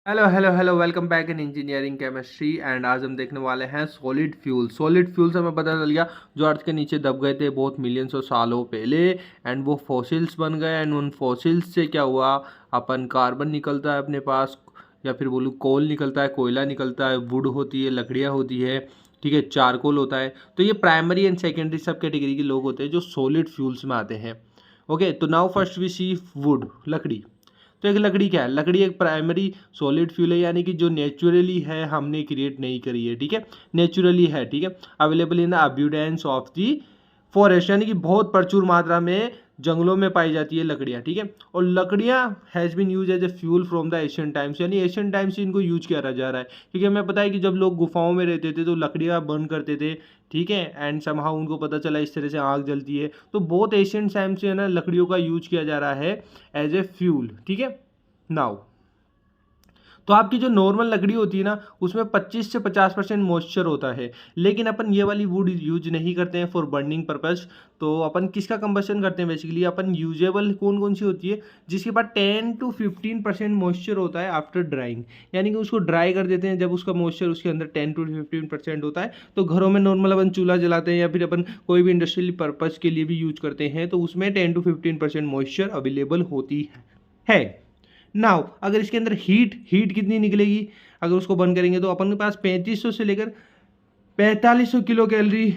Hello hello hello welcome back in engineering chemistry and आज हम देखने वाले हैं सॉलिड फ्यूल। सॉलिड फ्यूल से हमें पता चल गया जो अर्थ के नीचे दब गए थे बहुत मिलियंस ऑफ सालों पहले एंड वो फॉसिल्स बन गए एंड उन फॉसिल्स से क्या हुआ, अपन कार्बन निकलता है अपने पास, या फिर बोलूँ कोल निकलता है, कोयला निकलता है, वुड होती है, लकड़ियाँ होती है, ठीक है, चारकोल होता है। तो ये प्राइमरी एंड सेकेंडरी सब कैटेगरी के लोग होते हैं जो सॉलिड फ्यूल्स में आते हैं। ओके, तो now first we see wood, लकड़ी। तो एक लकड़ी क्या है? लकड़ी एक प्राइमरी सॉलिड फ्यूल है, यानी कि जो नेचुरली है, हमने क्रिएट नहीं करी है, ठीक है, नेचुरली है, ठीक है, available in the abundance of the forest, यानी कि बहुत प्रचुर मात्रा में जंगलों में पाई जाती है लकड़ियाँ, ठीक है। और लकड़ियाँ has been use as a fuel from the Asian times, यानी एशियन टाइम्स से इनको यूज किया जा रहा है, क्योंकि हमें पता है कि जब लोग गुफाओं में रहते थे तो लकड़ियाँ बर्न करते थे, ठीक है, एंड समहाउ उनको पता चला इस तरह से आग जलती है, तो बहुत एशियन टाइम से है ना लकड़ियों का यूज किया जा रहा है एज ए फ्यूल, ठीक है। नाउ तो आपकी जो नॉर्मल लकड़ी होती है ना उसमें 25 से 50% मॉइस्चर होता है, लेकिन अपन ये वाली वुड यूज नहीं करते हैं फॉर बर्निंग पर्पस। तो अपन किसका कंबशन करते हैं? बेसिकली अपन यूजेबल कौन कौन सी होती है जिसके पास 10 to 15% मॉइस्चर होता है आफ्टर ड्राइंग, यानी कि उसको ड्राई कर देते हैं, जब उसका मॉइस्चर उसके अंदर 10 to 15% होता है तो घरों में नॉर्मल अपन चूल्हा जलाते हैं या फिर अपन कोई भी इंडस्ट्रियल पर्पज के लिए भी यूज करते हैं, तो उसमें 10 to 15% मॉइस्चर अवेलेबल होती है। नाउ अगर इसके अंदर हीट हीट कितनी निकलेगी अगर उसको बर्न करेंगे, तो अपन के पास 3500 से लेकर 4500 किलो कैलोरी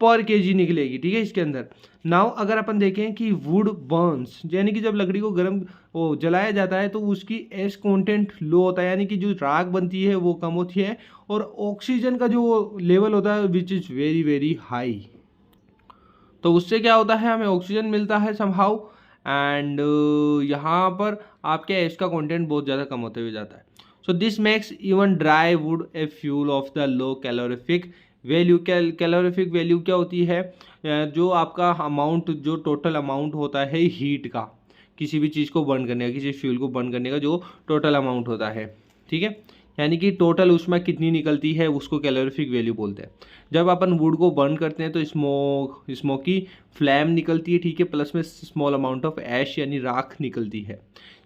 पर केजी निकलेगी, ठीक है, इसके अंदर। नाउ अगर अपन देखें कि वुड बर्न्स, यानी कि जब लकड़ी को गर्म वो जलाया जाता है तो उसकी एस कंटेंट लो होता है, यानी कि जो राख बनती है वो कम होती है, और ऑक्सीजन का जो लेवल होता है विच इज़ वेरी वेरी हाई। तो उससे क्या होता है, हमें ऑक्सीजन मिलता है समहाउ, एंड यहाँ पर आपके एश का कंटेंट बहुत ज़्यादा कम होते हुए जाता है। So this makes even dry would a fuel of the low calorific value. Calorific value क्या होती है? जो आपका अमाउंट, जो टोटल अमाउंट होता है हीट का, किसी भी चीज़ को बर्न करने का, किसी फ्यूल को बर्न करने का जो टोटल अमाउंट होता है, ठीक है, यानी कि टोटल उसमें कितनी निकलती है उसको कैलोरीफिक वैल्यू बोलते हैं। जब अपन वुड को बर्न करते हैं तो स्मोकी फ्लैम निकलती है, ठीक है, प्लस में स्मॉल अमाउंट ऑफ ऐश यानी राख निकलती है।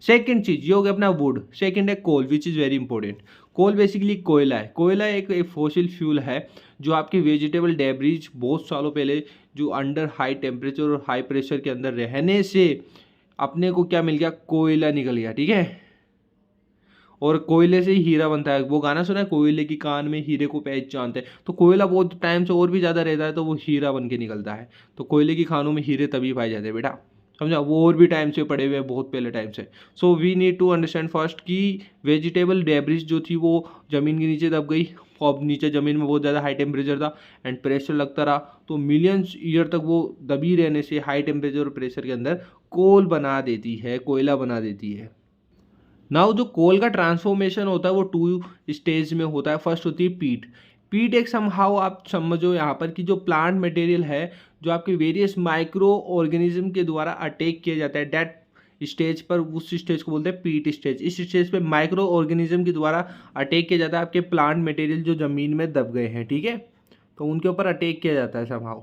सेकंड चीज ये हो गया अपना वुड। सेकंड है coal, which is very important. Coal basically कोयला है। कोयला एक फॉसिल फ्यूल है जो आपकी वेजिटेबल डेब्रीज बहुत सालों पहले जो अंडर हाई टेम्परेचर और हाई प्रेशर के अंदर रहने से अपने को क्या मिल गया, कोयला निकल गया, ठीक है। और कोयले से ही हीरा बनता है, वो गाना सुना है, कोयले की कान में हीरे को पहचानते हैं, तो कोयला बहुत टाइम से और भी ज़्यादा रहता है तो वो हीरा बन के निकलता है। तो कोयले की खानों में हीरे तभी पाए जाते हैं बेटा, समझा, वो और भी टाइम से पड़े हुए हैं, बहुत पहले टाइम से। So we need to understand first कि वेजिटेबल डेब्रिज जो थी वो ज़मीन के नीचे दब गई, अब नीचे ज़मीन में बहुत ज़्यादा हाई टेम्परेचर था एंड प्रेशर लगता रहा, तो मिलियंस ईयर तक वो दबी रहने से हाई टेम्परेचर और प्रेशर के अंदर कोल बना देती है, कोयला बना देती है। नाउ जो कोल का ट्रांसफॉर्मेशन होता है वो टू स्टेज में होता है। फर्स्ट होती है पीट। पीट एक समहाउ आप समझो यहाँ पर कि जो प्लांट मटेरियल है जो आपके वेरियस माइक्रो ऑर्गेनिज्म के द्वारा अटैक किया जाता है, डेट स्टेज पर, उस स्टेज को बोलते हैं पीट स्टेज। इस स्टेज पे माइक्रो ऑर्गेनिज्म के द्वारा अटैक किया जाता है आपके प्लांट मटेरियल जो ज़मीन में दब गए हैं, ठीक है, तो उनके ऊपर अटैक किया जाता है समहाउ।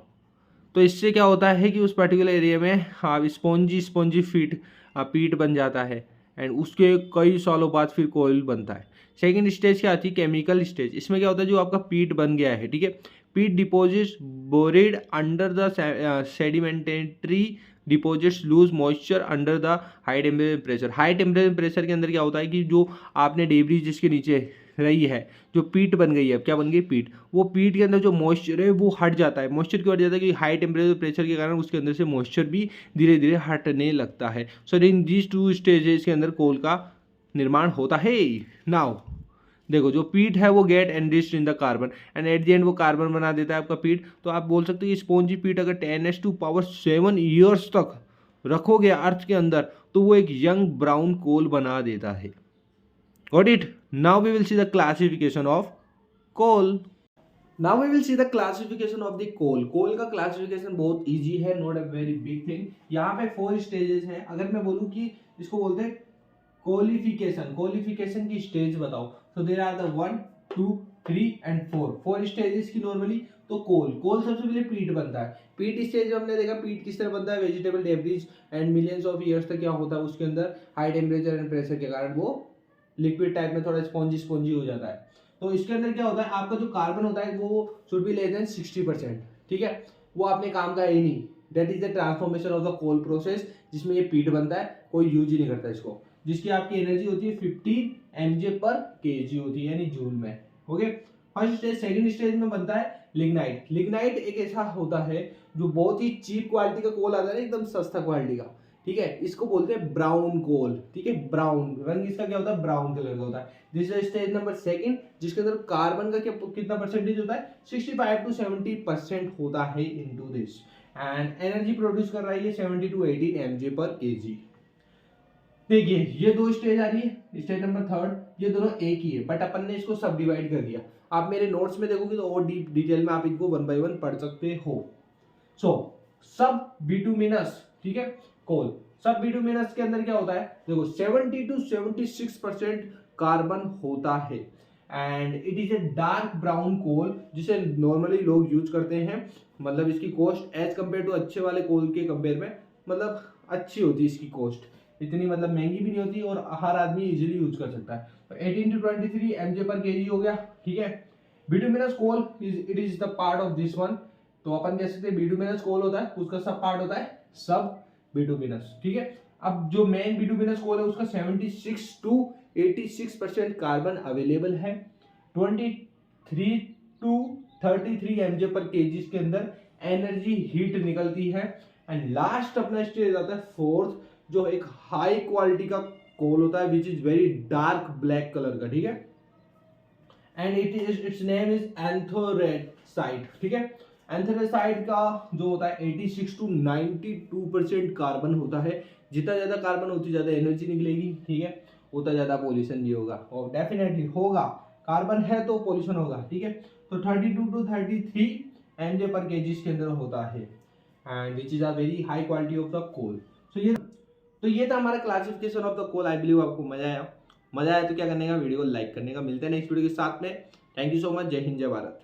तो इससे क्या होता है कि उस पर्टिकुलर एरिया में हाँ स्पॉन्जी स्पॉन्जी फीट पीट बन जाता है एंड उसके कई सालों बाद फिर कोयल बनता है। सेकेंड स्टेज क्या आती है? Chemical stage. इसमें क्या होता है, जो आपका पीट बन गया है, ठीक है, peat deposits buried under the sedimentary deposits loose moisture under the high temperature pressure. High temperature pressure के अंदर क्या होता है कि जो आपने डेबरी जिसके नीचे रही है, जो पीट बन गई है, अब क्या बन गई पीट, वो पीट के अंदर जो मॉइस्चर है वो हट जाता है। मॉइस्चर क्यों हट जाता है? कि हाई टेम्परेचर प्रेशर के कारण उसके अंदर से मॉइस्चर भी धीरे धीरे हटने लगता है। सो इन दीज टू स्टेजेस के अंदर कोल का निर्माण होता है। नाउ देखो जो पीट है वो get enriched in the carbon and at the end वो कार्बन बना देता है आपका पीट। तो आप बोल सकते हो कि स्पॉन्जी पीट अगर 10⁻⁷ ईयर्स तक रखोगे अर्थ के अंदर तो वो एक यंग ब्राउन कोल बना देता है। Got it? Now we will see the classification of coal. Now we will see the classification of the coal. Coal का classification बहुत easy है, not a very big thing. यहाँ पे 4 stages हैं। अगर मैं बोलूँ कि इसको बोलते हैं qualification, qualification की stage बताओ, so there are the 1, 2, 3 and 4, 4 stages की normally। तो कोल सबसे पहले पीट बनता है। पीट स्टेज हमने देखा पीट किस तरह बनता है, vegetable debris and millions of years तक क्या होता है उसके अंदर हाई टेम्परेचर एंड प्रेशर के कारण वो लिक्विड टाइप में थोड़ा स्पॉन्जी स्पॉन्जी हो जाता है। तो इसके अंदर क्या होता है, आपका जो कार्बन होता है वो शुड बी लेस देन 60%, ठीक है, वो अपने काम का है ही नहीं। That is the transformation of the coal process, जिसमें ये पीट बनता है, कोई यूज ही नहीं करता इसको, जिसकी आपकी एनर्जी होती है 15 mJ/kg होती है, यानी जूल में। Okay, first stage. Second stage में बनता है लिग्नाइट। लिग्नाइट एक ऐसा होता है जो बहुत ही चीप क्वालिटी का कोल आता है, एकदम सस्ता क्वालिटी का, ठीक है, इसको बोलते हैं ब्राउन कोल, ठीक है, ब्राउन रंग इसका क्या होता है, ब्राउन कलर का होता है। This is stage number second, जिसके अंदर कार्बन का कितना परसेंटेज होता है, 65 to 70% होता है into this, and energy produce कर रही है 70 to 80 mJ/kg। देखिए ये दो स्टेज आ रही है, स्टेज नंबर थर्ड, ये दोनों एक ही है, बट अपन ने इसको सब डिवाइड कर दिया। आप मेरे नोट्स में देखोगे तो और डीप डिटेल में आप इनको 1 by 1 पढ़ सकते हो। सो सब बिटुमिनस, ठीक है, कोल, सब बिटुमिनस के अंदर क्या होता है, देखो 70 to 76% कार्बन होता है, and it is a dark brown coal, जिसे नॉर्मली लोग यूज करते हैं। मतलब इसकी कॉस्ट एज कंपेयर टू अच्छे वाले कोल के कंपेयर में मतलब अच्छी होती है इसकी कॉस्ट, इतनी मतलब महंगी भी नहीं होती और हर आदमी इजीली यूज कर सकता है। तो 18 to 23 mJ/kg हो गया, ठीक है। Bituminous coal it is the part of this one, तो अपन कह सकते हैं बिटुमिनस कोल होता है, उसका सब पार्ट होता है सब बिटुमिनस, ठीक है। अब जो मेन बिटुमिनस कोल है उसका 76 to 86% कार्बन अवेलेबल है, 23 to 33 mJ/kg के अंदर एनर्जी हीट निकलती है, एंड लास्ट अपना स्टेज आता है फोर्थ, जो एक हाई क्वालिटी का कोल होता है, which is very dark black colour का, ठीक है, एंड इट्स नेम इज एंथोरेसाइट, ठीक है। एंथोरेसाइट का जो होता है 86 to 92% कार्बन होता है। जितना ज्यादा कार्बन उतनी ज्यादा एनर्जी निकलेगी, ठीक है, उतना ज्यादा पॉल्यूशन भी होगा, और डेफिनेटली होगा, कार्बन है तो पॉल्यूशन होगा, ठीक है। तो 32 to 33 mJ/kg के अंदर होता है, and which is a very high quality of the coal. तो ये था हमारा classification of the coal. I believe आपको मजा आया तो क्या करने का, वीडियो को लाइक करने का। मिलते हैं नेक्स्ट वीडियो के साथ में। Thank you so much. जय हिंद, जय भारत।